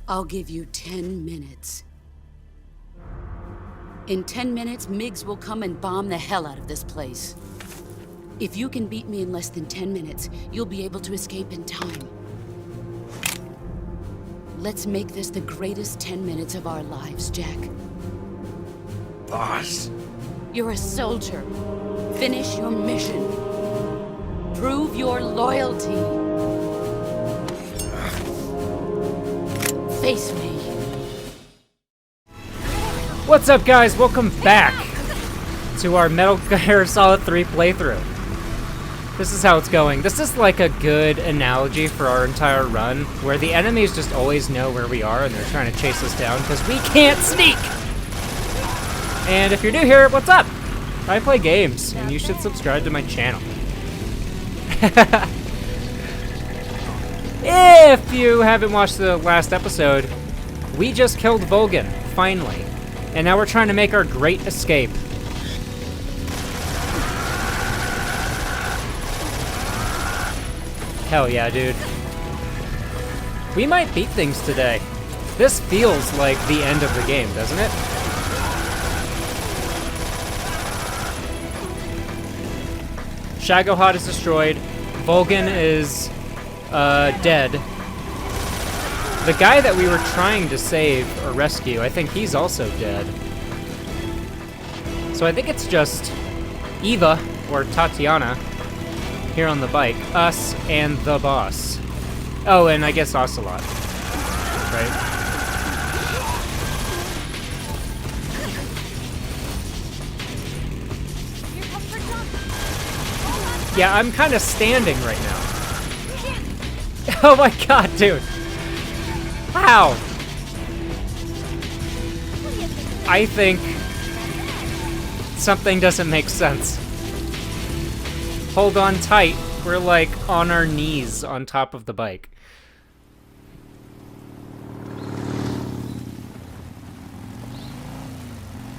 I'll give you 10 minutes. In 10 minutes, Miggs will come and bomb the hell out of this place. If you can beat me in less than 10 minutes, you'll be able to escape in time. Let's make this the greatest 10 minutes of our lives, Jack. Boss. You're a soldier. Finish your mission. Prove your loyalty. Face me. What's up, guys? Welcome back to our Metal Gear Solid 3 playthrough. This is how it's going. This is like a good analogy for our entire run, where the enemies just always know where we are and they're trying to chase us down because we can't sneak! And if you're new here, what's up? I play games, and you should subscribe to my channel. If you haven't watched the last episode, we just killed Volgin, finally. And now we're trying to make our great escape. Hell yeah, dude. We might beat things today. This feels like the end of the game, doesn't it? Shagohod is destroyed. Volgin is dead. The guy that we were trying to save or rescue, I think he's also dead. So I think it's just Eva, or Tatiana, here on the bike. Us and the boss. Oh, and I guess Ocelot. Right? Yeah, I'm kind of standing right now. Oh my god, dude. How? I think something doesn't make sense. Hold on tight. We're like on our knees on top of the bike.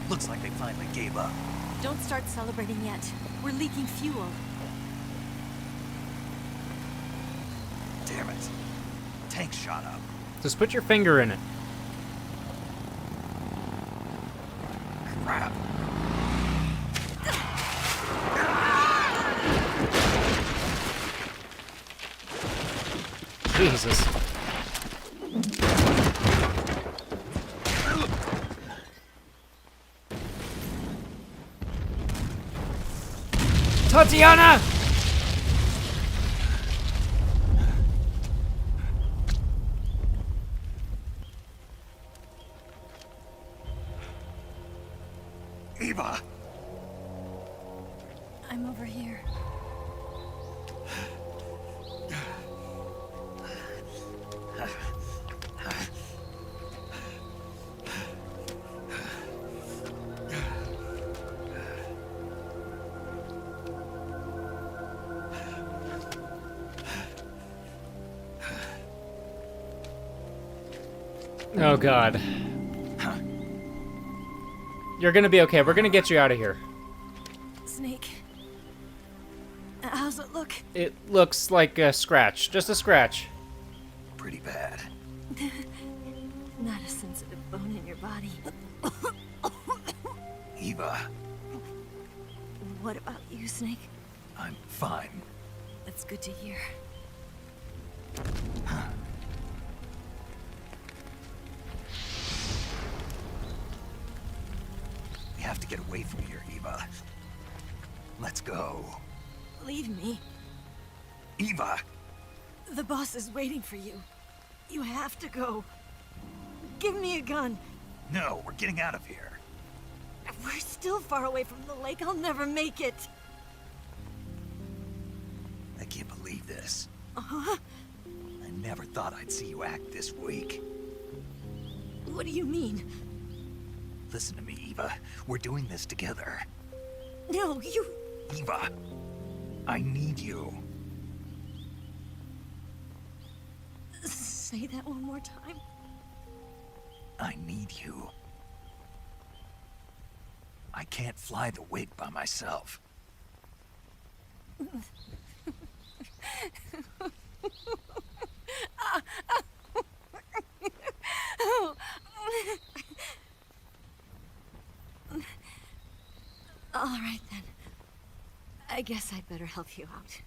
Looks like they finally gave up. Don't start celebrating yet. We're leaking fuel. Damn it. Tank shot up. Just put your finger in it. Crap. Jesus. Tatiana! Eva! I'm over here. Oh god. You're gonna be okay. We're gonna get you out of here. Snake. How's it look? It looks like a scratch. Just a scratch. Pretty bad. Not a sensitive bone in your body. Eva, What about you, Snake? I'm fine. That's good to hear. We have to get away from here, Eva. Let's go. Leave me. Eva! The boss is waiting for you. You have to go. Give me a gun. No, we're getting out of here. We're still far away from the lake. I'll never make it. I can't believe this. Uh-huh. I never thought I'd see you act this weak. What do you mean? Listen to me, Eva. We're doing this together. No, you... Eva, I need you. Say that one more time. I need you. I can't fly the wig by myself. I guess I'd better help you out.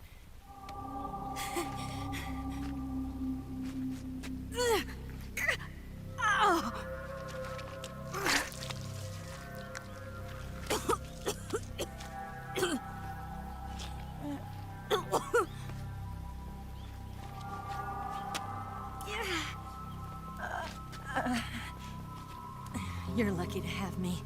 You're lucky to have me.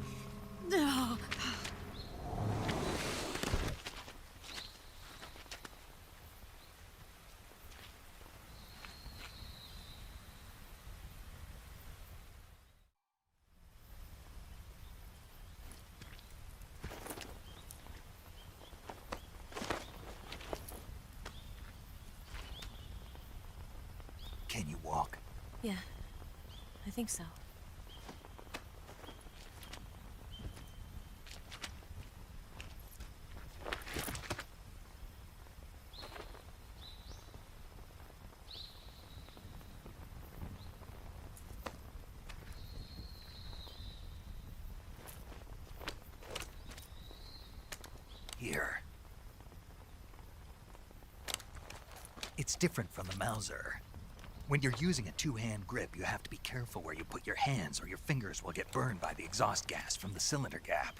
Can you walk? Yeah, I think so. Here. It's different from the Mauser. When you're using a two-hand grip, you have to be careful where you put your hands or your fingers will get burned by the exhaust gas from the cylinder gap.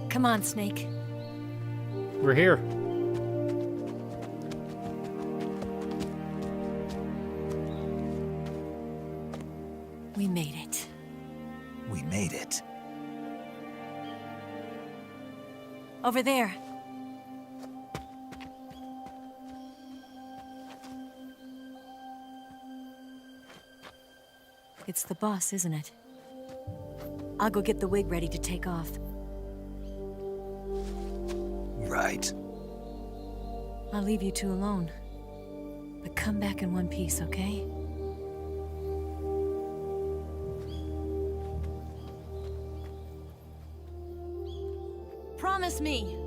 Come on, Snake. We're here. We made it. We made it. Over there. It's the boss, isn't it? I'll go get the wig ready to take off. Right. I'll leave you two alone. But come back in one piece, okay? Promise me!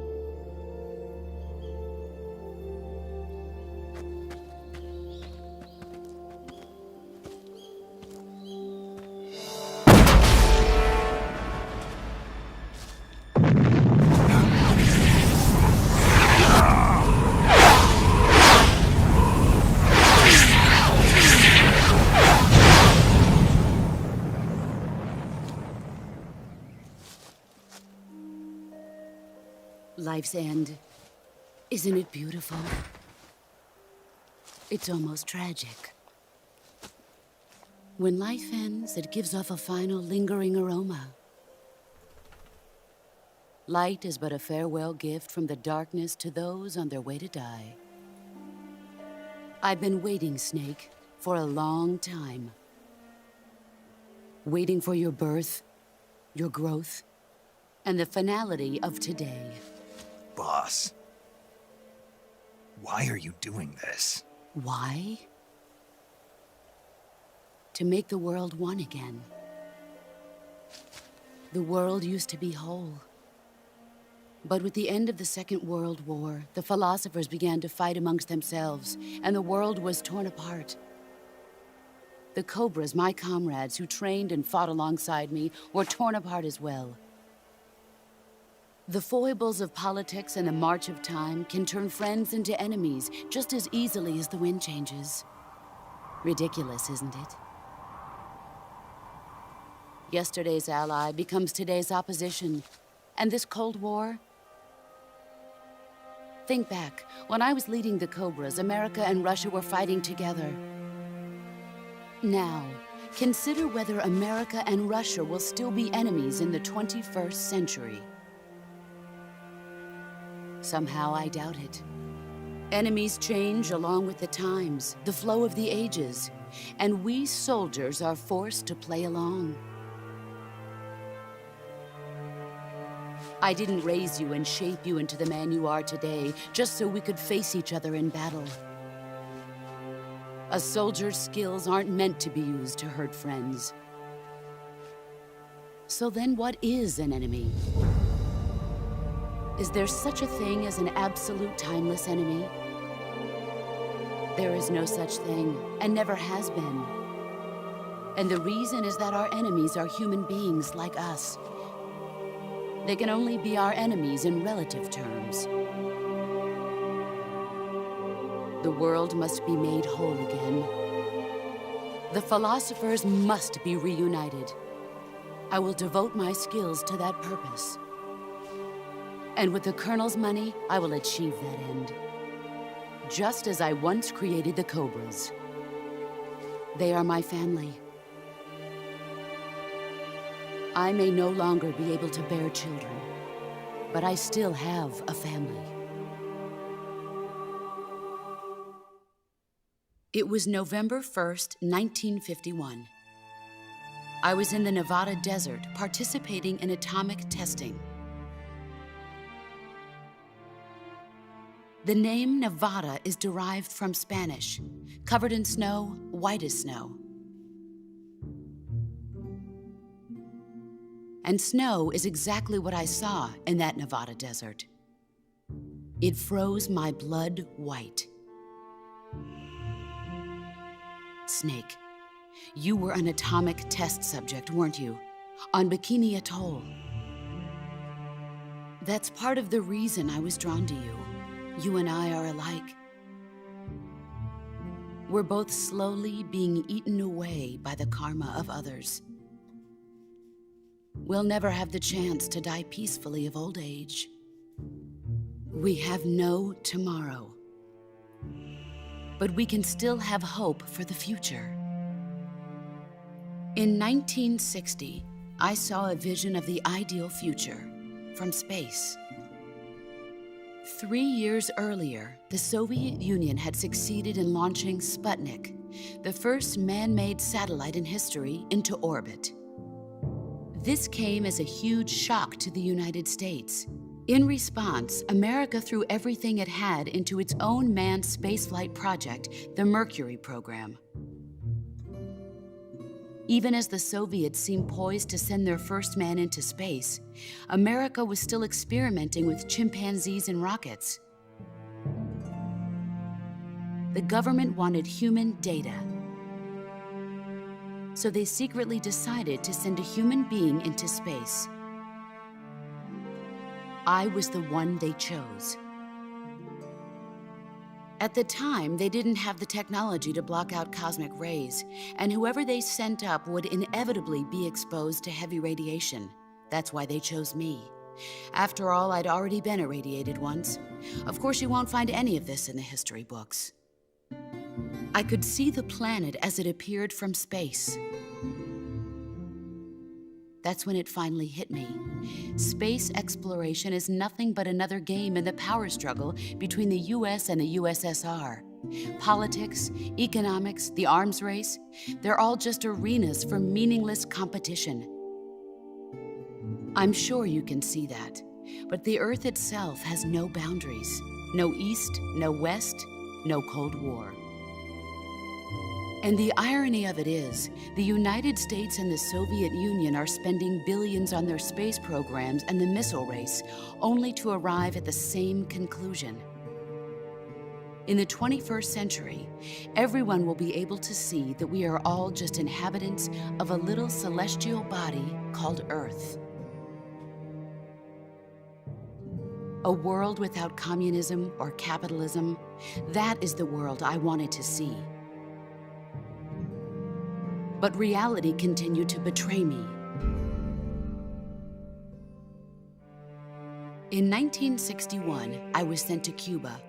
Life's end. Isn't it beautiful? It's almost tragic. When life ends, it gives off a final lingering aroma. Light is but a farewell gift from the darkness to those on their way to die. I've been waiting, Snake, for a long time. Waiting for your birth, your growth, and the finality of today. Boss. Why are you doing this? Why? To make the world one again. The world used to be whole. But with the end of the Second World War, the philosophers began to fight amongst themselves, and the world was torn apart. The Cobras, my comrades who trained and fought alongside me, were torn apart as well. The foibles of politics and the march of time can turn friends into enemies just as easily as the wind changes. Ridiculous, isn't it? Yesterday's ally becomes today's opposition, and this Cold War, Think back. When I was leading the Cobras, America and Russia were fighting together. Now, consider whether America and Russia will still be enemies in the 21st century. Somehow I doubt it. Enemies change along with the times, the flow of the ages, and we soldiers are forced to play along. I didn't raise you and shape you into the man you are today just so we could face each other in battle. A soldier's skills aren't meant to be used to hurt friends. So then what is an enemy? Is there such a thing as an absolute timeless enemy? There is no such thing, and never has been. And the reason is that our enemies are human beings like us. They can only be our enemies in relative terms. The world must be made whole again. The philosophers must be reunited. I will devote my skills to that purpose. And with the Colonel's money, I will achieve that end. Just as I once created the Cobras. They are my family. I may no longer be able to bear children, but I still have a family. It was November 1st, 1951. I was in the Nevada desert participating in atomic testing. The name Nevada is derived from Spanish, covered in snow, white as snow. And snow is exactly what I saw in that Nevada desert. It froze my blood white. Snake, you were an atomic test subject, weren't you? On Bikini Atoll. That's part of the reason I was drawn to you. You and I are alike. We're both slowly being eaten away by the karma of others. We'll never have the chance to die peacefully of old age. We have no tomorrow. But we can still have hope for the future. In 1960, I saw a vision of the ideal future from space. 3 years earlier, the Soviet Union had succeeded in launching Sputnik, the first man-made satellite in history, into orbit. This came as a huge shock to the United States. In response, America threw everything it had into its own manned spaceflight project, the Mercury program. Even as the Soviets seemed poised to send their first man into space, America was still experimenting with chimpanzees and rockets. The government wanted human data. So they secretly decided to send a human being into space. I was the one they chose. At the time, they didn't have the technology to block out cosmic rays, and whoever they sent up would inevitably be exposed to heavy radiation. That's why they chose me. After all, I'd already been irradiated once. Of course, you won't find any of this in the history books. I could see the planet as it appeared from space. That's when it finally hit me. Space exploration is nothing but another game in the power struggle between the US and the USSR. Politics, economics, the arms race, they're all just arenas for meaningless competition. I'm sure you can see that, but the Earth itself has no boundaries. No East, no West, no Cold War. And the irony of it is, the United States and the Soviet Union are spending billions on their space programs and the missile race, only to arrive at the same conclusion. In the 21st century, everyone will be able to see that we are all just inhabitants of a little celestial body called Earth. A world without communism or capitalism, that is the world I wanted to see. But reality continued to betray me. In 1961, I was sent to Cuba,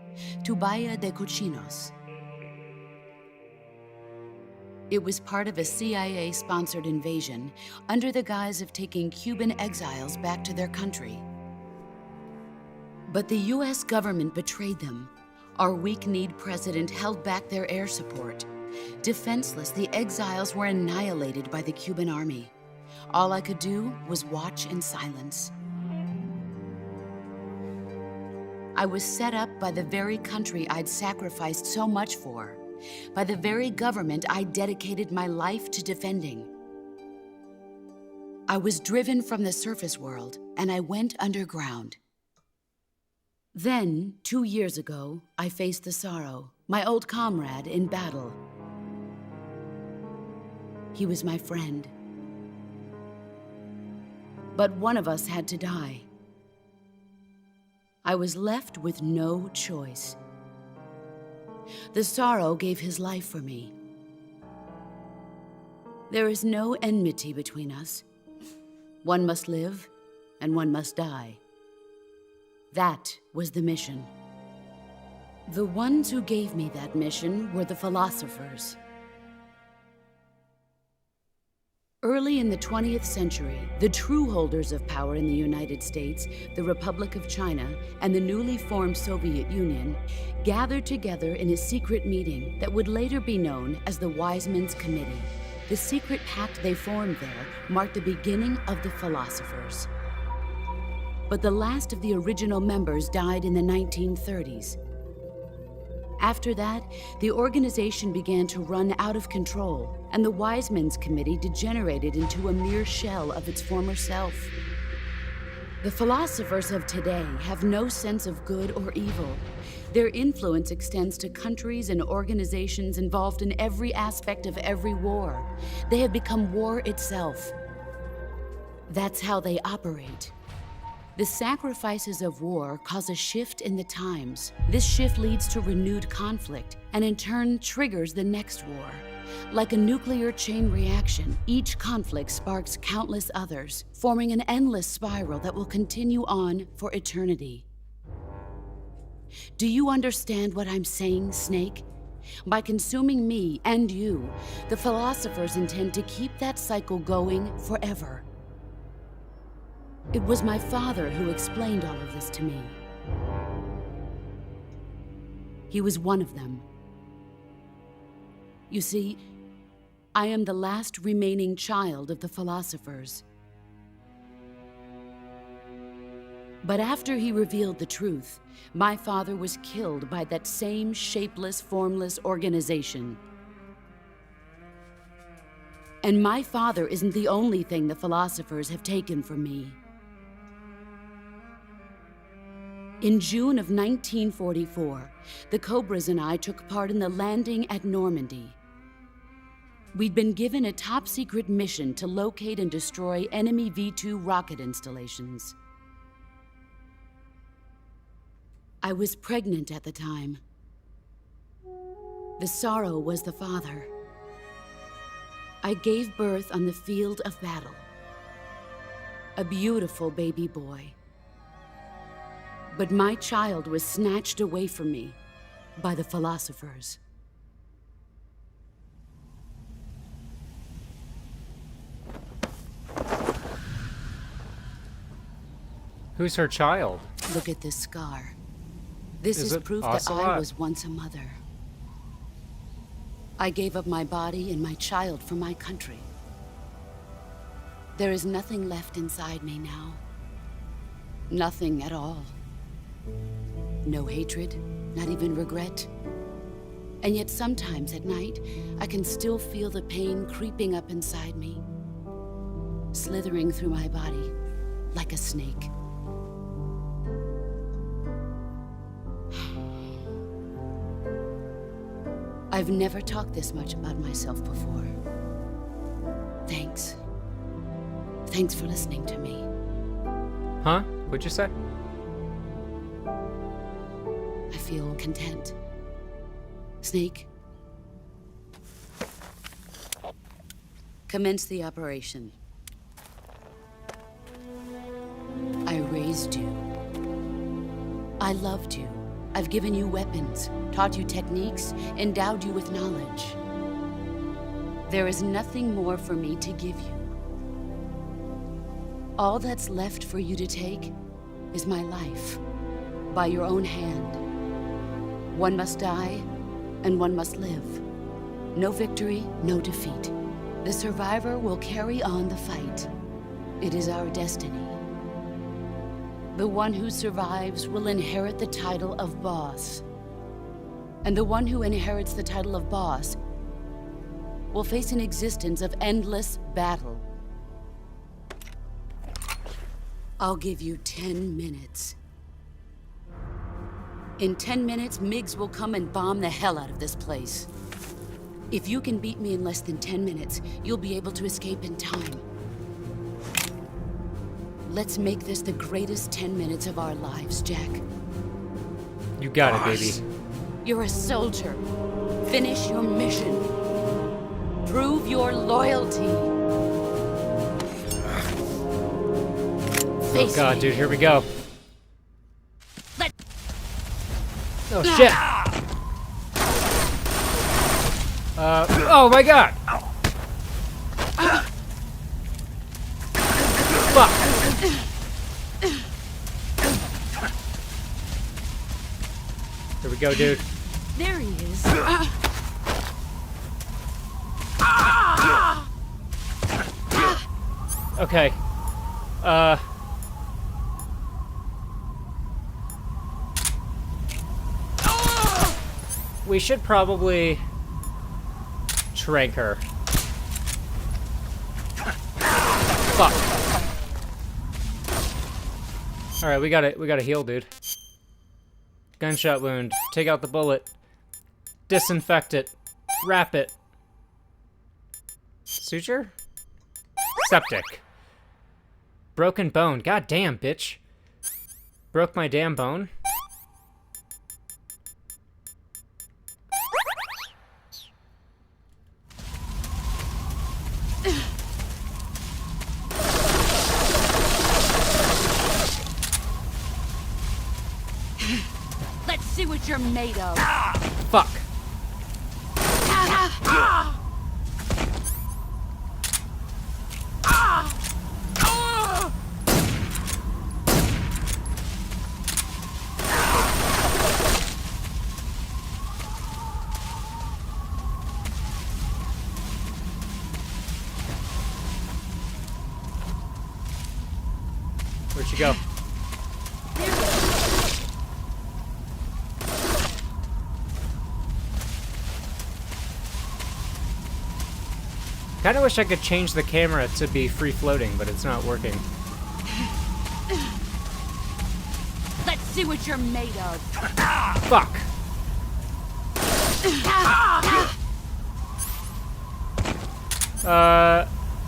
to Bahia de Cochinos. It was part of a CIA-sponsored invasion under the guise of taking Cuban exiles back to their country. But the US government betrayed them. Our weak-kneed president held back their air support. Defenseless, the exiles were annihilated by the Cuban army. All I could do was watch in silence. I was set up by the very country I'd sacrificed so much for, by the very government I dedicated my life to defending. I was driven from the surface world, and I went underground. Then, 2 years ago, I faced the Sorrow, my old comrade in battle. He was my friend. But one of us had to die. I was left with no choice. The Sorrow gave his life for me. There is no enmity between us. One must live, and one must die. That was the mission. The ones who gave me that mission were the philosophers. Early in the 20th century, the true holders of power in the United States, the Republic of China, and the newly formed Soviet Union gathered together in a secret meeting that would later be known as the Wise Men's Committee. The secret pact they formed there marked the beginning of the philosophers. But the last of the original members died in the 1930s. After that, the organization began to run out of control, and the Wise Men's Committee degenerated into a mere shell of its former self. The philosophers of today have no sense of good or evil. Their influence extends to countries and organizations involved in every aspect of every war. They have become war itself. That's how they operate. The sacrifices of war cause a shift in the times. This shift leads to renewed conflict, and in turn triggers the next war. Like a nuclear chain reaction, each conflict sparks countless others, forming an endless spiral that will continue on for eternity. Do you understand what I'm saying, Snake? By consuming me and you, the philosophers intend to keep that cycle going forever. It was my father who explained all of this to me. He was one of them. You see, I am the last remaining child of the philosophers. But after he revealed the truth, my father was killed by that same shapeless, formless organization. And my father isn't the only thing the philosophers have taken from me. In June of 1944, the Cobras and I took part in the landing at Normandy. We'd been given a top-secret mission to locate and destroy enemy V-2 rocket installations. I was pregnant at the time. The Sorrow was the father. I gave birth on the field of battle. A beautiful baby boy. But my child was snatched away from me by the philosophers. Who's her child? Look at this scar. This Is is it proof that I Ocelot? was once a mother. I gave up my body and my child for my country. There is nothing left inside me now. Nothing at all. No hatred, not even regret. And yet sometimes at night, I can still feel the pain creeping up inside me, slithering through my body like a snake. I've never talked this much about myself before. Thanks. Thanks for listening to me. Huh? What'd you say? I feel content. Snake, commence the operation. I raised you I loved you. I've given you weapons, taught you techniques, endowed you with knowledge. There is nothing more for me to give you. All that's left for you to take is my life, by your own hand. One must die, and one must live. No victory, no defeat. The survivor will carry on the fight. It is our destiny. The one who survives will inherit the title of boss. And the one who inherits the title of boss will face an existence of endless battle. I'll give you 10 minutes. In 10 minutes, MiGs will come and bomb the hell out of this place. If you can beat me in less than 10 minutes, you'll be able to escape in time. Let's make this the greatest 10 minutes of our lives, Jack. You got it, baby. You're a soldier. Finish your mission. Prove your loyalty. Oh god, dude, here we go. Let Oh shit. Oh my god. Fuck. Here we go, dude. There he is. Okay. We should probably trank her. Fuck. Alright, we gotta heal, dude. Gunshot wound. Take out the bullet. Disinfect it. Wrap it. Suture? Septic. Broken bone. God damn, bitch. Broke my damn bone. Let's see what you're made of. Fuck. Where'd she go? Kinda wish I could change the camera to be free floating, but it's not working. Let's see what you're made of. Fuck.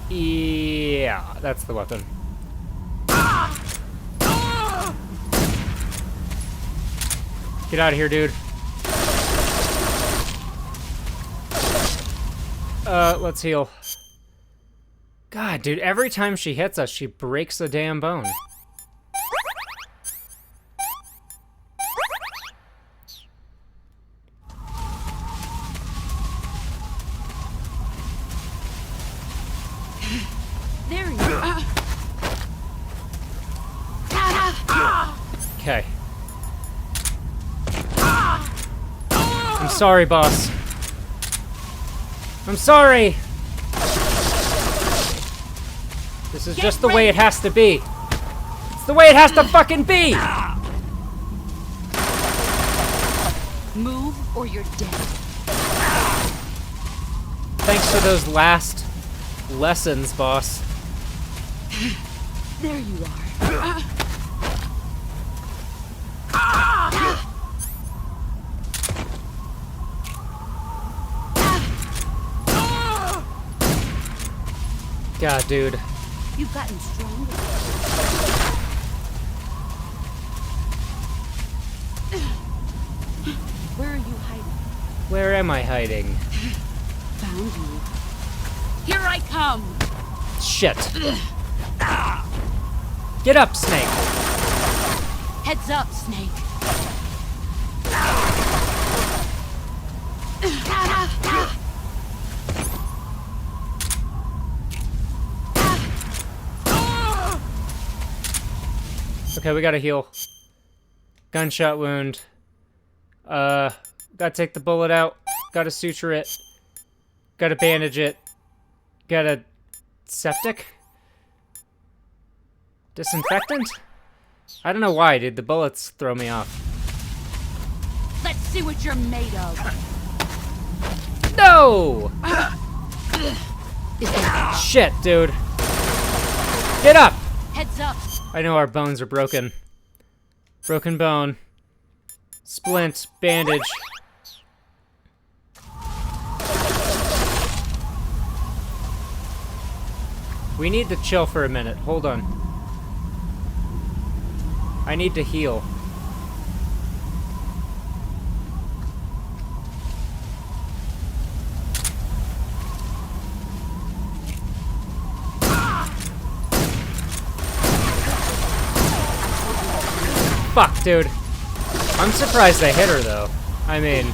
Yeah, that's the weapon. Get out of here, dude. Let's heal. God, dude, every time she hits us, she breaks a damn bone. There he is. Okay. I'm sorry, boss. I'm sorry! This is just the way it has to be. It's the way it has to fucking be! Move or you're dead. Thanks for those last lessons, boss. There you are. God, dude. You've gotten stronger. Where are you hiding? Where am I hiding? Found you. Here I come! Shit. Get up, Snake. Heads up, Snake. Okay, we gotta heal. Gunshot wound. Gotta take the bullet out. Gotta suture it. Gotta bandage it. Gotta... septic? Disinfectant? I don't know why, dude. The bullets throw me off. Let's see what you're made of. No! Shit, dude. Get up! Heads up. I know our bones are broken. Broken bone. Splint. Bandage. We need to chill for a minute. Hold on. I need to heal. Fuck, dude. I'm surprised I hit her, though. I mean...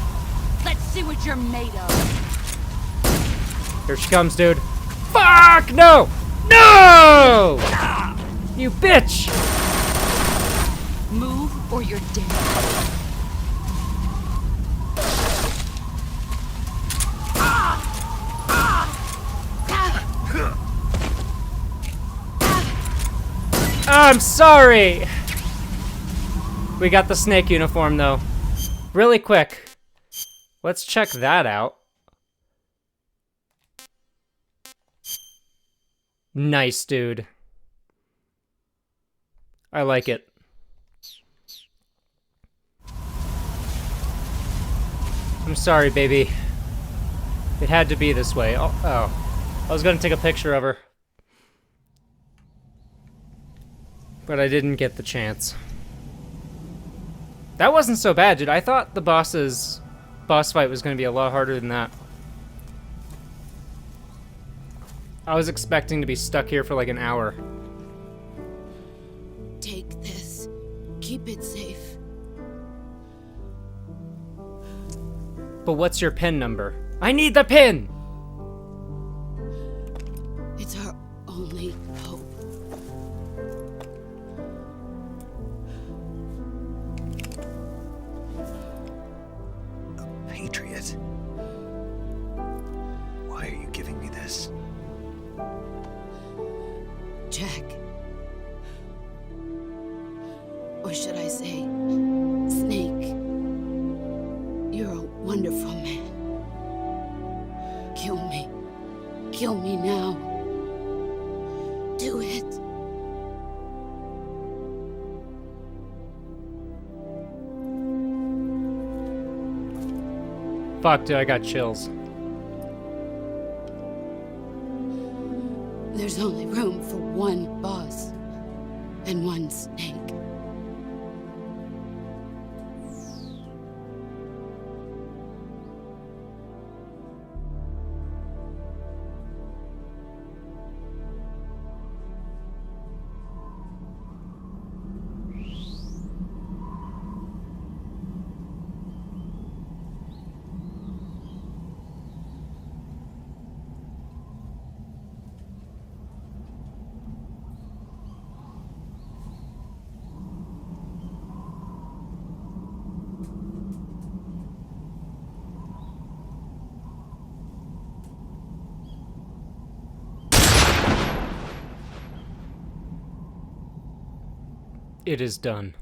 Let's see what you're made of. Here she comes, dude. Fuck! No! No! You bitch! Move or you're dead. I'm sorry! We got the snake uniform, though. Really quick. Let's check that out. Nice, dude. I like it. I'm sorry, baby. It had to be this way. Oh. I was gonna take a picture of her. But I didn't get the chance. That wasn't so bad, dude. I thought the boss fight was gonna be a lot harder than that. I was expecting to be stuck here for like an hour. Take this. Keep it safe. But what's your PIN number? I need the PIN! It's our only hope. A patriot? Why are you giving me this? Jack. Or should I say, Snake. You're a wonderful man. Kill me. Kill me now. Do it. Fuck, dude, I got chills. There's only room for one boss and one snake. It is done.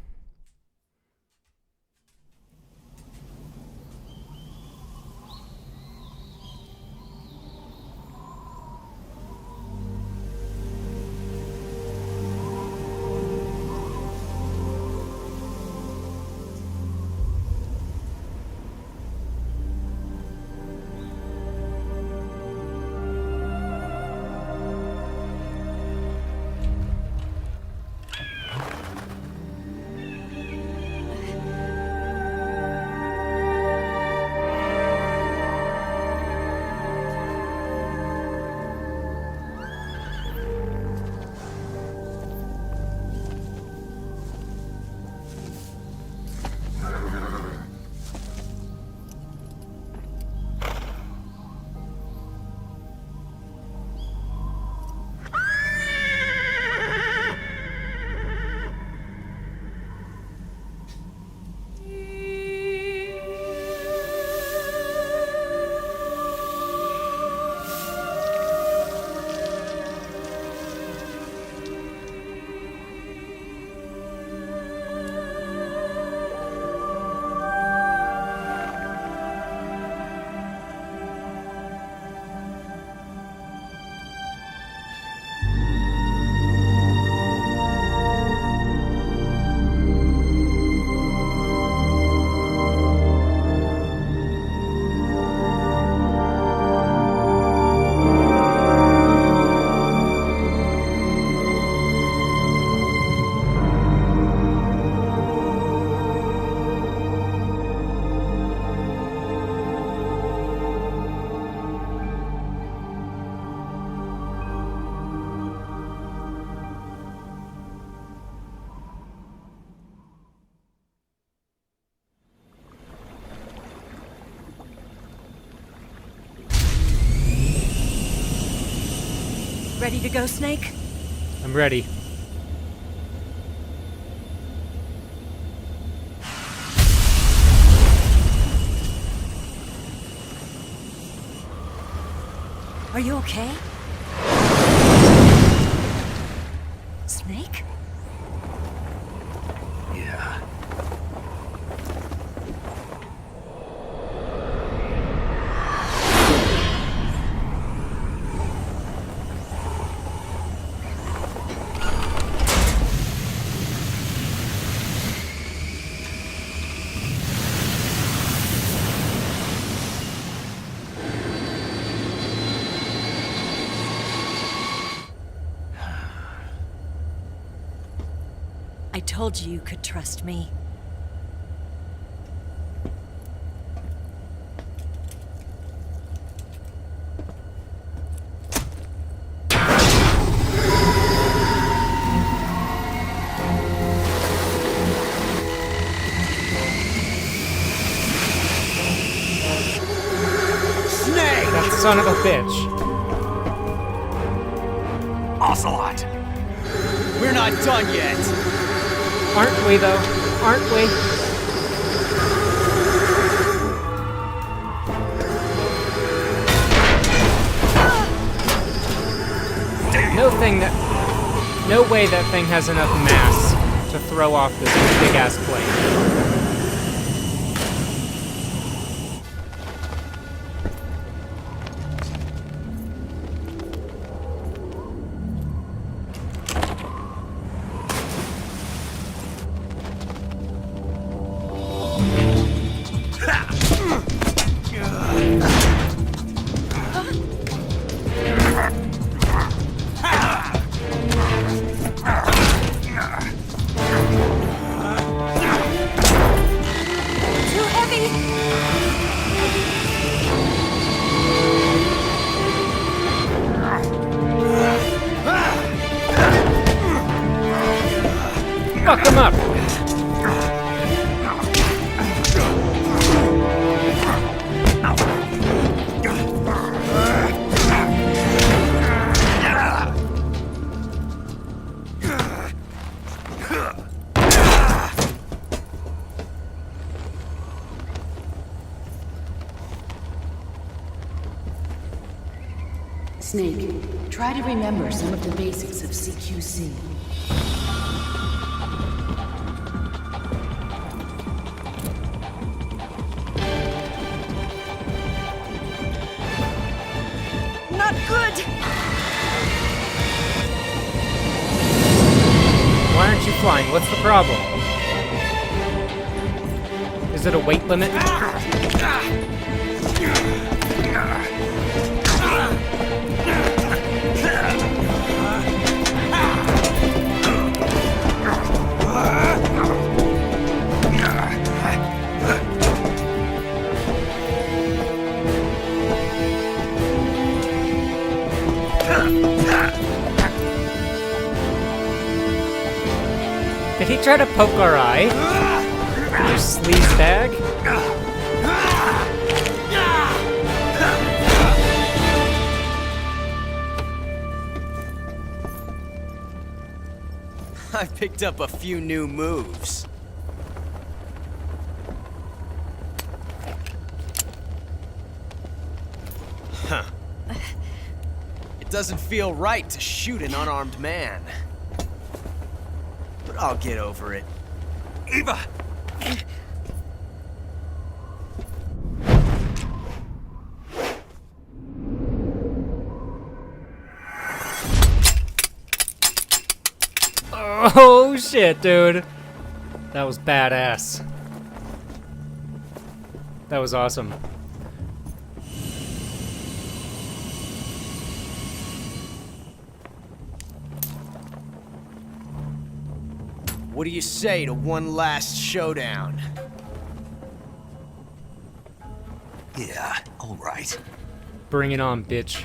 Ready to go, Snake? I'm ready. Are you okay? Snake? Yeah. I told you you could trust me. That son of a bitch. Ocelot! We're not done yet! Aren't we, though? Aren't we? No way that thing has enough mass to throw off this big-ass plane. Fuck them up! Snake, try to remember some of the basics of CQC. Not good! Why aren't you flying? What's the problem? Is it a weight limit? Did he try to poke our eye? You sleaze bag? I picked up a few new moves. Huh. It doesn't feel right to shoot an unarmed man. But I'll get over it. Eva! Oh shit, dude. That was badass. That was awesome. What do you say to one last showdown? Yeah, all right. Bring it on, bitch.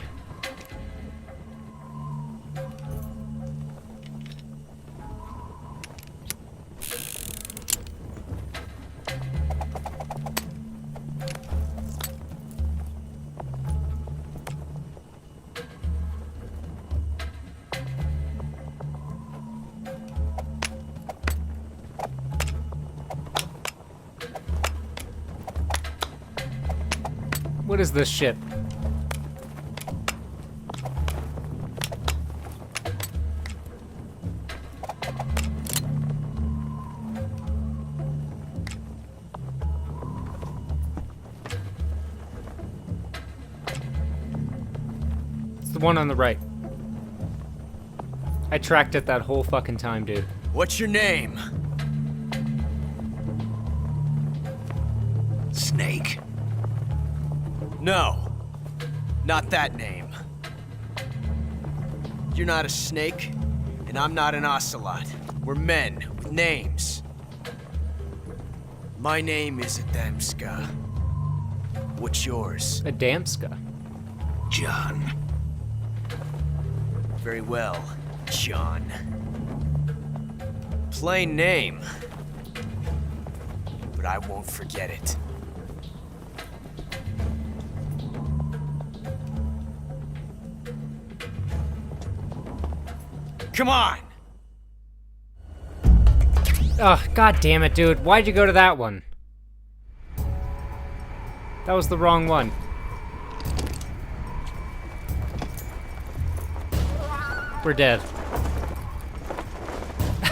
What is this shit? It's the one on the right. I tracked it that whole fucking time, dude. What's your name? Snake. No. Not that name. You're not a snake, and I'm not an ocelot. We're men with names. My name is Adamska. What's yours? Adamska. John. Very well, John. Plain name. But I won't forget it. Come on! Ugh, god damn it, dude. Why'd you go to that one? That was the wrong one. We're dead.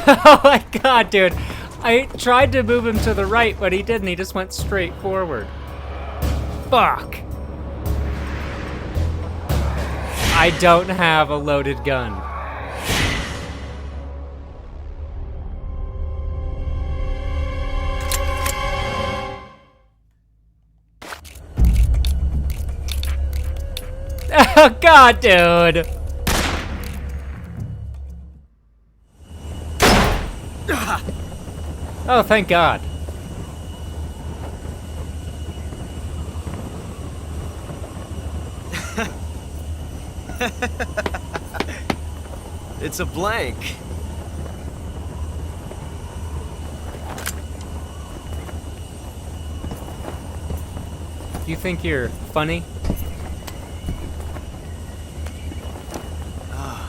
Oh my god, dude. I tried to move him to the right, but he didn't. He just went straight forward. Fuck. I don't have a loaded gun. Oh god, dude. Oh, thank God. It's a blank. Do you think you're funny?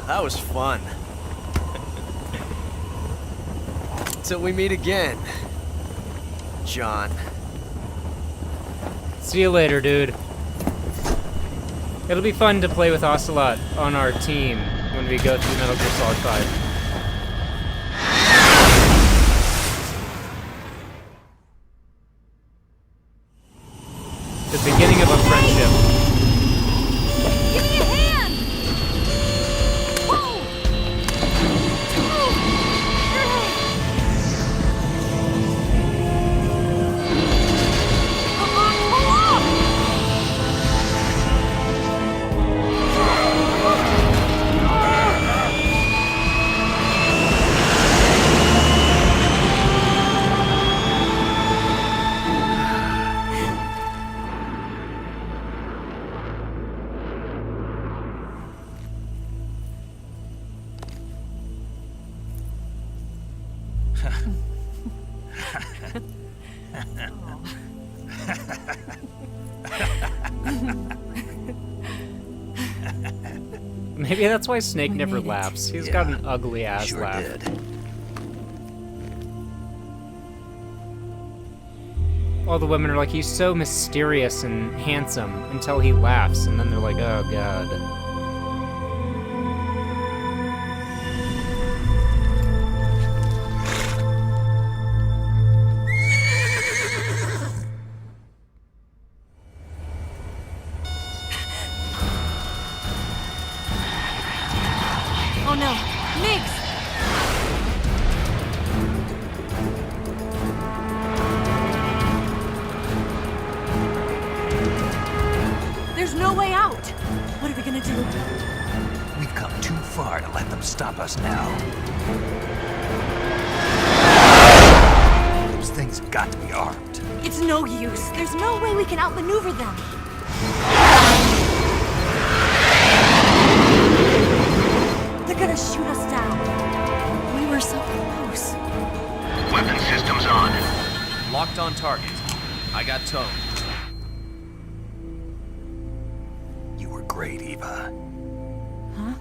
That was fun. Till we meet again, John. See you later, dude. It'll be fun to play with Ocelot on our team when we go through Metal Gear Solid 5. The beginning of a friendship. Give me a hand! Whoa! Come on, pull up! Maybe that's why Snake We never made it. laughs. He's Yeah, got an ugly ass Sure laugh. did. All the women are like, he's so mysterious and handsome until he laughs, and then they're like, oh god. Oh no, Mix! There's no way out! What are we gonna do? We've come too far to let them stop us now. Those things have got to be armed. It's no use. There's no way we can outmaneuver them. They're gonna shoot us down. We were so close. Weapon systems on. Locked on target. I got towed. You were great, Eva. Huh?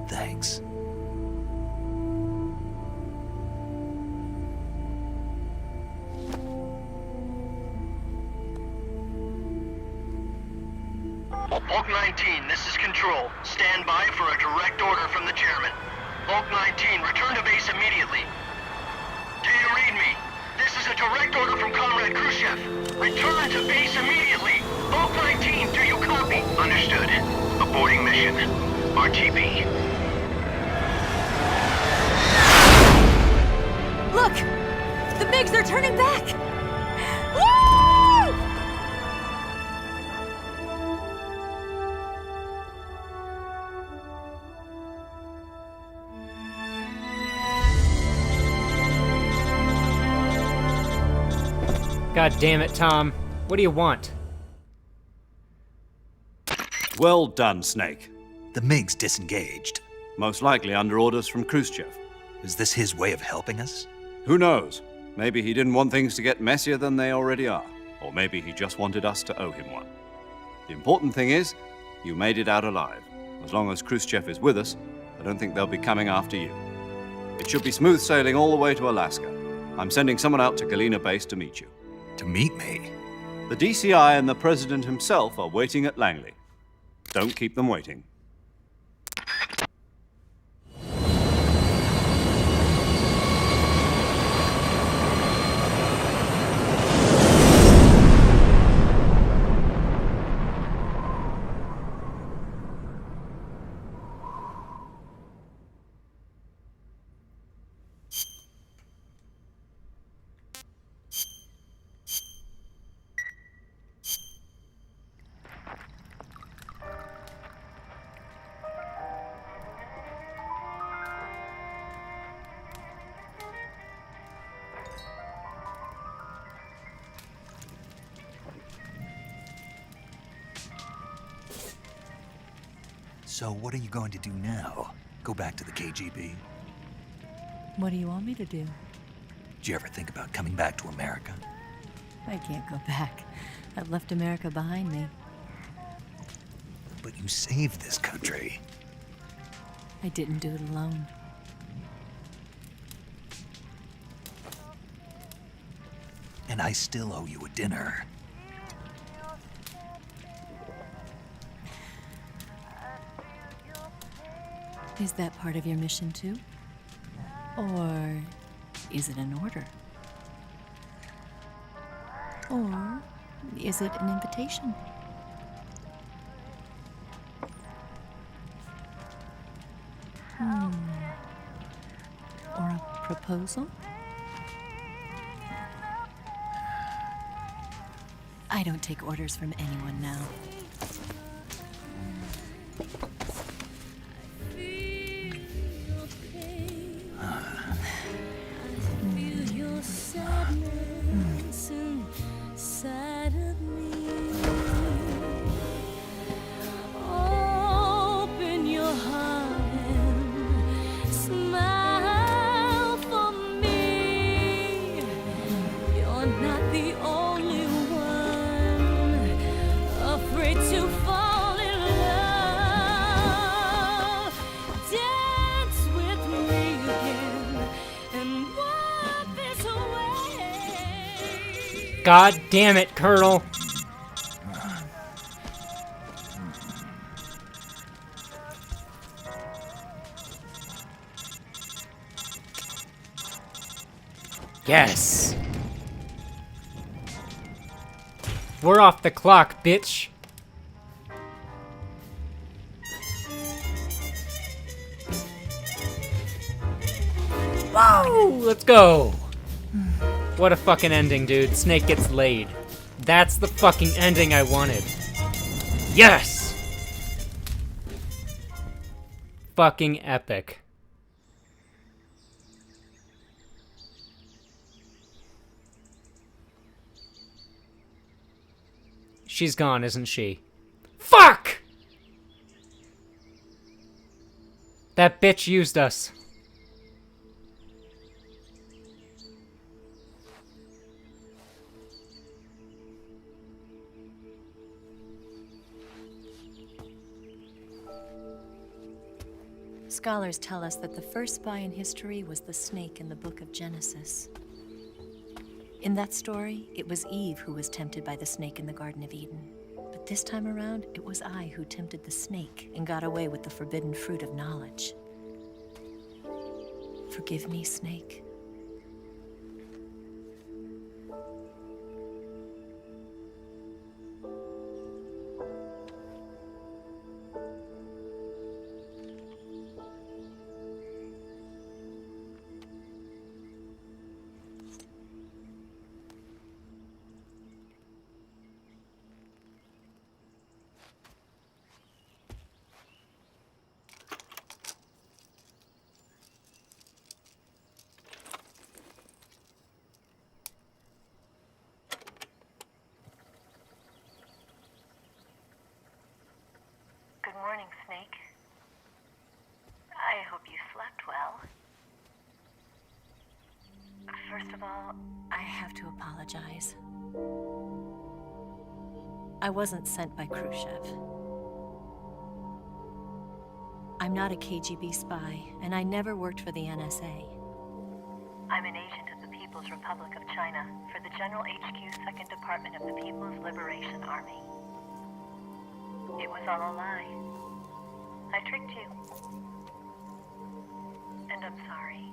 Thanks. Hulk 19, this is Control. Stand by for a direct order from the chairman. Hulk 19, return to base immediately. Do you read me? This is a direct order from Comrade Khrushchev. Return to base immediately. Hulk 19, do you copy? Understood. Aborting mission. RTB. Look! The MiGs are turning back! Woo! God damn it, Tom. What do you want? Well done, Snake. The MiG's disengaged. Most likely under orders from Khrushchev. Is this his way of helping us? Who knows? Maybe he didn't want things to get messier than they already are. Or maybe he just wanted us to owe him one. The important thing is, you made it out alive. As long as Khrushchev is with us, I don't think they'll be coming after you. It should be smooth sailing all the way to Alaska. I'm sending someone out to Galena Base to meet you. To meet me? The DCI and the President himself are waiting at Langley. Don't keep them waiting. So what are you going to do now? Go back to the KGB? What do you want me to do? Did you ever think about coming back to America? I can't go back. I've left America behind me. But you saved this country. I didn't do it alone. And I still owe you a dinner. Is that part of your mission too? Or is it an order? Or is it an invitation? Or a proposal? I don't take orders from anyone now. God damn it, Colonel. Yes. We're off the clock, bitch. Whoa! Let's go. What a fucking ending, dude. Snake gets laid. That's the fucking ending I wanted. Yes! Fucking epic. She's gone, isn't she? Fuck! That bitch used us. Scholars tell us that the first spy in history was the snake in the book of Genesis. In that story, it was Eve who was tempted by the snake in the Garden of Eden. But this time around, it was I who tempted the snake and got away with the forbidden fruit of knowledge. Forgive me, Snake. Good morning, Snake. I hope you slept well. First of all, I have to apologize. I wasn't sent by Khrushchev. I'm not a KGB spy, and I never worked for the NSA. I'm an agent of the People's Republic of China for the General HQ 2nd Department of the People's Liberation Army. It was all a lie. I tricked you. And I'm sorry.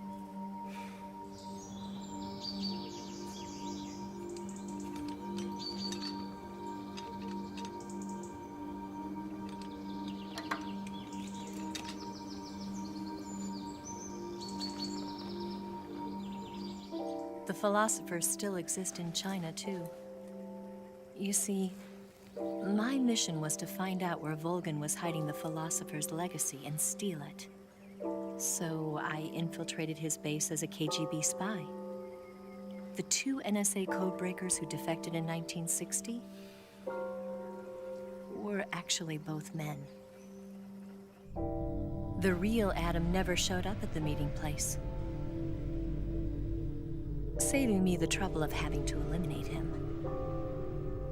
The philosophers still exist in China, too. You see, my mission was to find out where Volgin was hiding the philosopher's legacy and steal it. So I infiltrated his base as a KGB spy. The 2 NSA codebreakers who defected in 1960 were actually both men. The real Adam never showed up at the meeting place, saving me the trouble of having to eliminate him.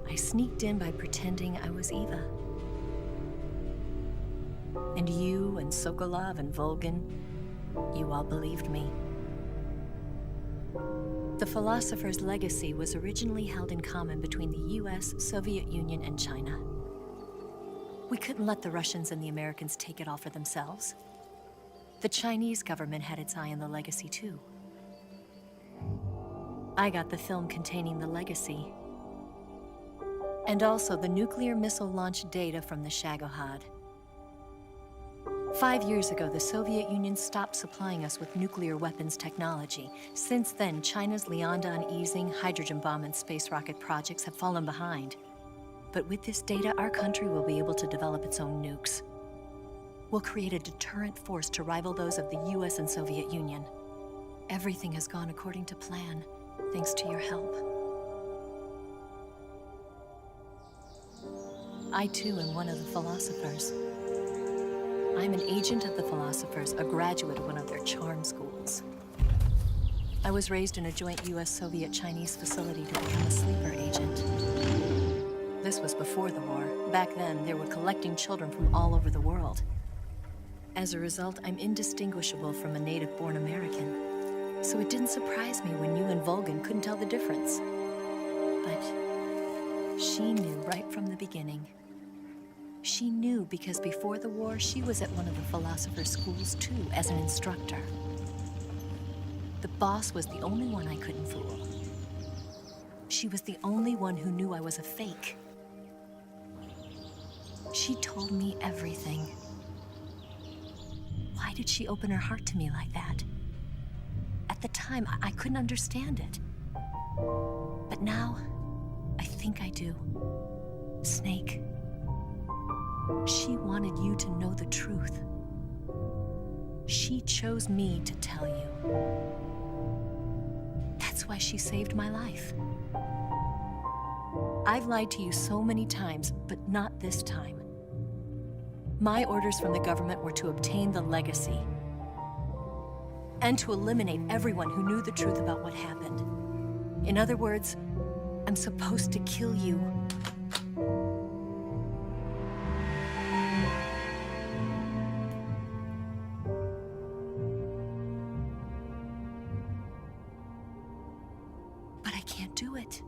I sneaked in by pretending I was Eva. And you and Sokolov and Volgin, you all believed me. The philosopher's legacy was originally held in common between the US, Soviet Union, and China. We couldn't let the Russians and the Americans take it all for themselves. The Chinese government had its eye on the legacy, too. I got the film containing the legacy, and also the nuclear missile launch data from the Shagohod. 5 years ago, the Soviet Union stopped supplying us with nuclear weapons technology. Since then, China's Liaodong easing, hydrogen bomb, and space rocket projects have fallen behind. But with this data, our country will be able to develop its own nukes. We'll create a deterrent force to rival those of the US and Soviet Union. Everything has gone according to plan, thanks to your help. I, too, am one of the philosophers. I'm an agent of the philosophers, a graduate of one of their charm schools. I was raised in a joint US-Soviet-Chinese facility to become a sleeper agent. This was before the war. Back then, they were collecting children from all over the world. As a result, I'm indistinguishable from a native-born American. So it didn't surprise me when you and Volgin couldn't tell the difference. But she knew right from the beginning. She knew because before the war, she was at one of the philosopher's schools too, as an instructor. The boss was the only one I couldn't fool. She was the only one who knew I was a fake. She told me everything. Why did she open her heart to me like that? At the time, I couldn't understand it. But now, I think I do. Snake. She wanted you to know the truth. She chose me to tell you. That's why she saved my life. I've lied to you so many times, but not this time. My orders from the government were to obtain the legacy and to eliminate everyone who knew the truth about what happened. In other words, I'm supposed to kill you. But I can't do it.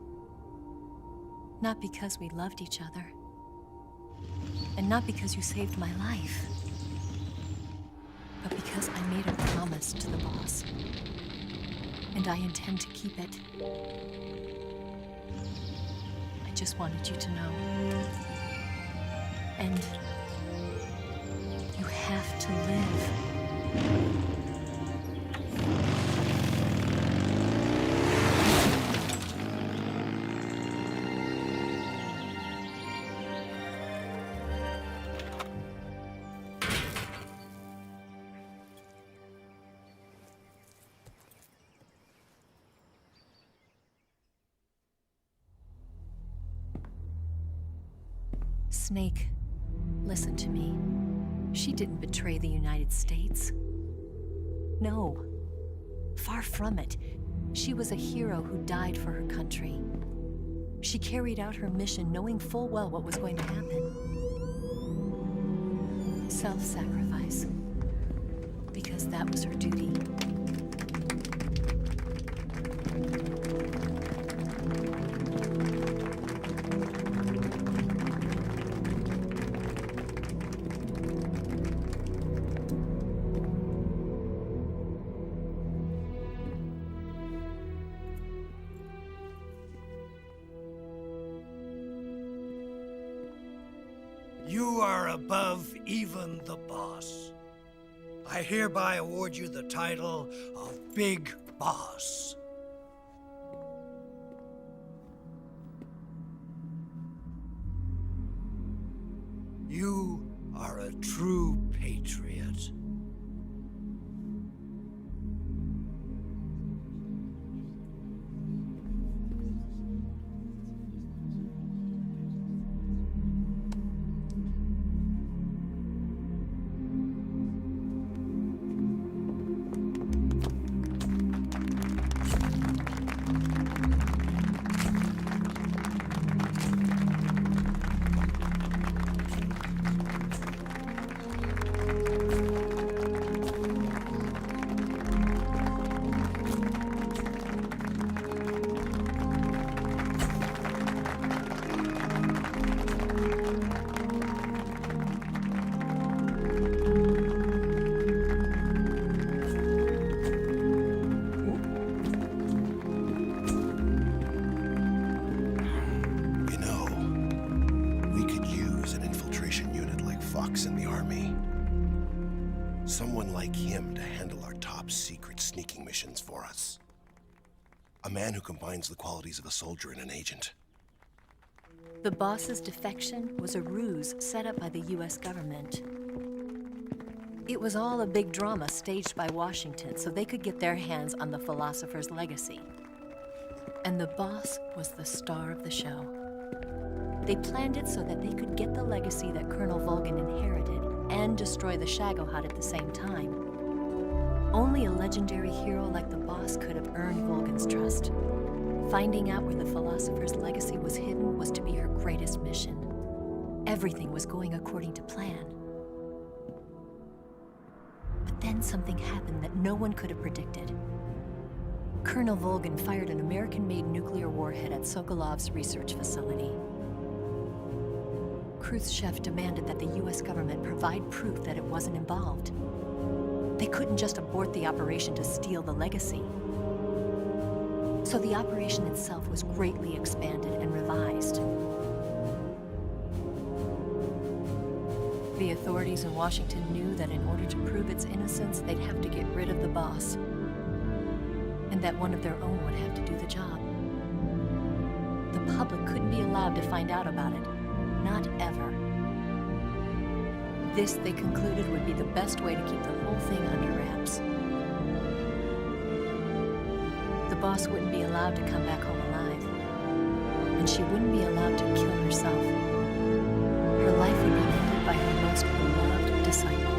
Not because we loved each other, And not because you saved my life, but because I made a promise to the boss. And I intend to keep it. I just wanted you to know. And you have to live. Snake, listen to me. She didn't betray the United States. No. Far from it. She was a hero who died for her country. She carried out her mission knowing full well what was going to happen. Self-sacrifice. Because that was her duty. You are above even the boss. I hereby award you the title of Big Boss. You are a true patriot. Someone like him to handle our top secret sneaking missions for us. A man who combines the qualities of a soldier and an agent. The boss's defection was a ruse set up by the US government. It was all a big drama staged by Washington so they could get their hands on the philosopher's legacy. And the boss was the star of the show. They planned it so that they could get the legacy that Colonel Volgin inherited and destroy the Shagohod at the same time. Only a legendary hero like the boss could have earned Volgin's trust. Finding out where the philosopher's legacy was hidden was to be her greatest mission. Everything was going according to plan. But then something happened that no one could have predicted. Colonel Volgin fired an American-made nuclear warhead at Sokolov's research facility. Khrushchev demanded that the US government provide proof that it wasn't involved. They couldn't just abort the operation to steal the legacy. So the operation itself was greatly expanded and revised. The authorities in Washington knew that in order to prove its innocence, they'd have to get rid of the boss. And that one of their own would have to do the job. The public couldn't be allowed to find out about it. Not ever. This, they concluded, would be the best way to keep the whole thing under wraps. The boss wouldn't be allowed to come back home alive. And she wouldn't be allowed to kill herself. Her life would be ended by her most beloved disciple.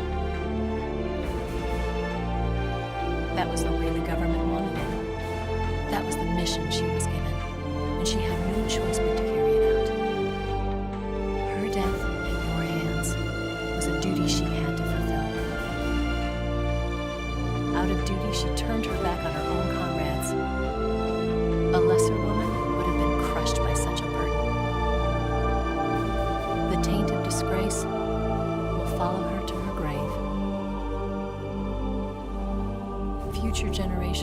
That was the way the government wanted it. That was the mission she was given. And she had no choice but to carry it out. Her death in your hands was a duty she had to fulfill. Out of duty, she turned her back on her own comrades. A lesser woman would have been crushed by such a burden. The taint of disgrace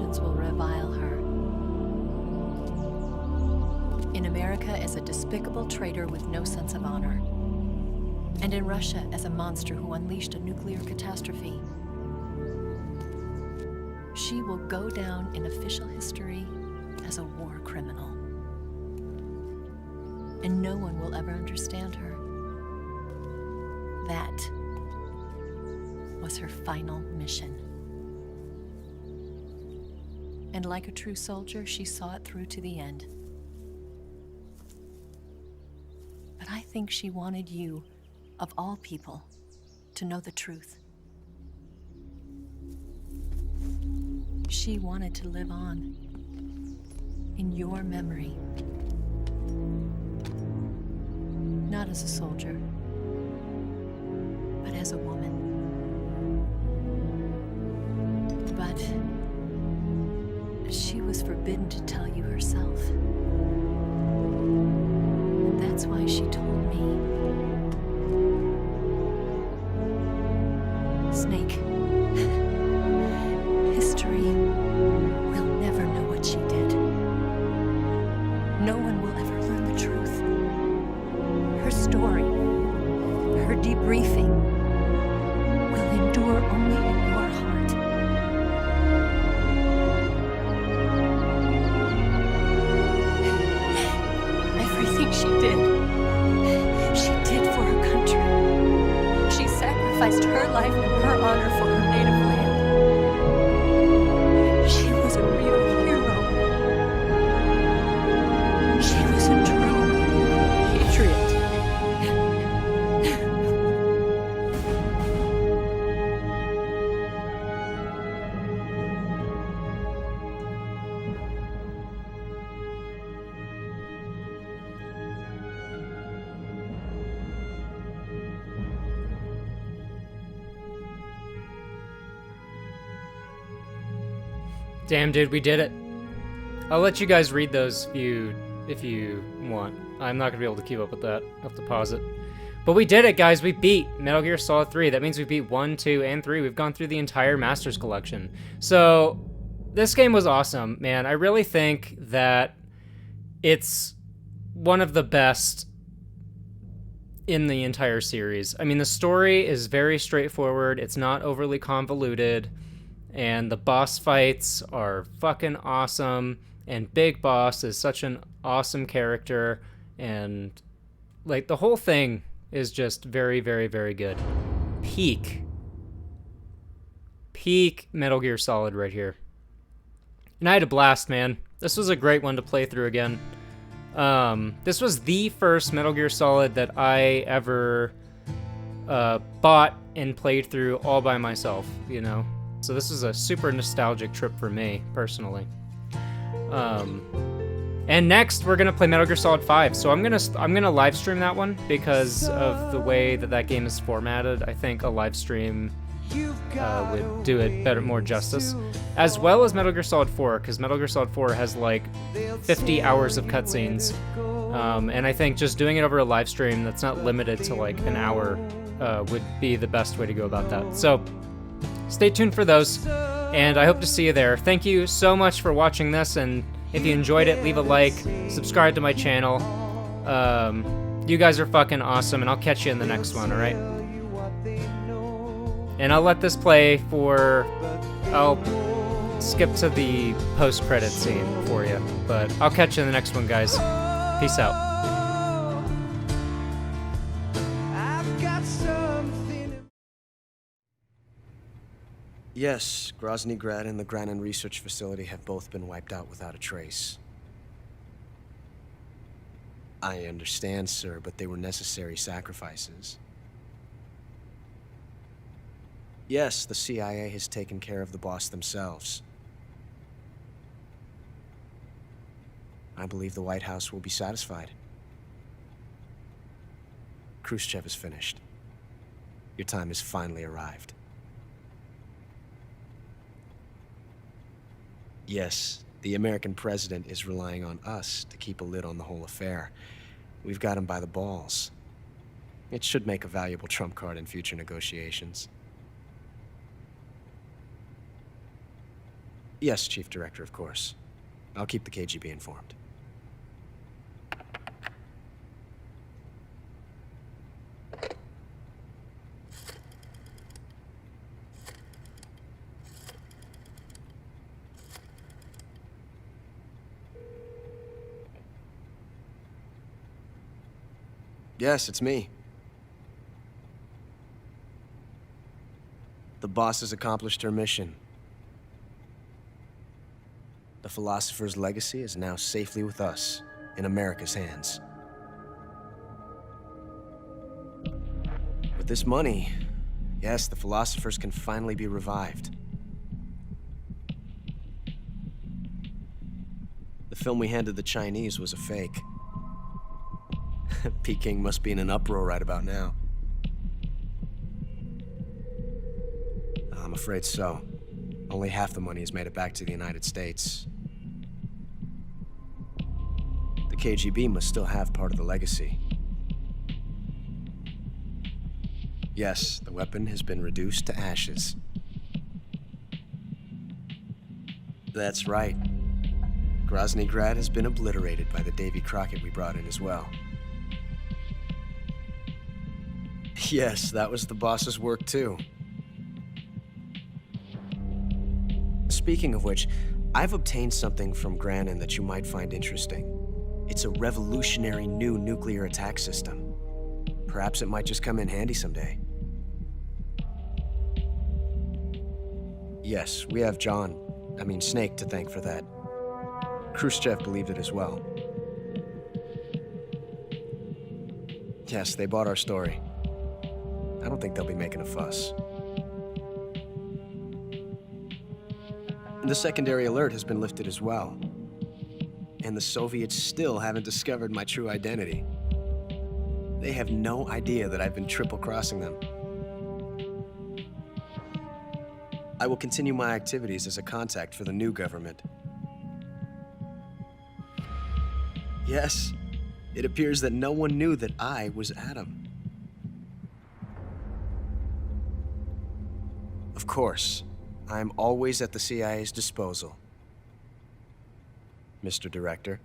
Russians will revile her. In America as a despicable traitor with no sense of honor. And in Russia as a monster who unleashed a nuclear catastrophe. She will go down in official history as a war criminal. And no one will ever understand her. That was her final mission. And like a true soldier, she saw it through to the end. But I think she wanted you, of all people, to know the truth. She wanted to live on in your memory. Not as a soldier, but as a woman. But she was forbidden to tell you herself. And that's why she told me. Snake, history will never know what she did. No one will ever learn the truth. Her story, her debriefing, will endure only in your heart. Everything she did for her country. She sacrificed her life and her honor for her native land. She was a real hero. She was a true patriot. Damn, dude, we did it. I'll let you guys read those if you want. I'm not gonna be able to keep up with that. I'll have to pause it. But we did it, guys. We beat Metal Gear Solid 3. That means we beat 1, 2, and 3. We've gone through the entire Masters Collection. So, this game was awesome, man. I really think that it's one of the best in the entire series. I mean, the story is very straightforward. It's not overly convoluted. And the boss fights are fucking awesome. And Big Boss is such an awesome character. And, like, the whole thing is just very, very, very good. Peak Metal Gear Solid right here. And I had a blast, man. This was a great one to play through again. This was the first Metal Gear Solid that I ever bought and played through all by myself, you know? So this is a super nostalgic trip for me, personally. And next, we're gonna play Metal Gear Solid 5. So I'm gonna live stream that one because of the way that game is formatted. I think a live stream would do it better, more justice. As well as Metal Gear Solid 4, because Metal Gear Solid 4 has like 50 hours of cutscenes. And I think just doing it over a live stream that's not limited to like an hour would be the best way to go about that. So stay tuned for those, and I hope to see you there. Thank you so much for watching this, and if you enjoyed it, leave a like, subscribe to my channel. You guys are fucking awesome, and I'll catch you in the next one, alright? And I'll let this play for... I'll skip to the post-credit scene for you, but I'll catch you in the next one, guys. Peace out. Yes, Grozny Grad and the Granin Research Facility have both been wiped out without a trace. I understand, sir, but they were necessary sacrifices. Yes, the CIA has taken care of the boss themselves. I believe the White House will be satisfied. Khrushchev is finished. Your time has finally arrived. Yes, the American president is relying on us to keep a lid on the whole affair. We've got him by the balls. It should make a valuable trump card in future negotiations. Yes, Chief Director, of course. I'll keep the KGB informed. Yes, it's me. The boss has accomplished her mission. The philosopher's legacy is now safely with us, in America's hands. With this money, yes, the philosophers can finally be revived. The film we handed the Chinese was a fake. Peking must be in an uproar right about now. I'm afraid so. Only half the money has made it back to the United States. The KGB must still have part of the legacy. Yes, the weapon has been reduced to ashes. That's right. Groznygrad has been obliterated by the Davy Crockett we brought in as well. Yes, that was the boss's work too. Speaking of which, I've obtained something from Granin that you might find interesting. It's a revolutionary new nuclear attack system. Perhaps it might just come in handy someday. Yes, we have Snake to thank for that. Khrushchev believed it as well. Yes, they bought our story. I don't think they'll be making a fuss. The secondary alert has been lifted as well. And the Soviets still haven't discovered my true identity. They have no idea that I've been triple-crossing them. I will continue my activities as a contact for the new government. Yes, it appears that no one knew that I was Adam. Of course, I am always at the CIA's disposal, Mr. Director.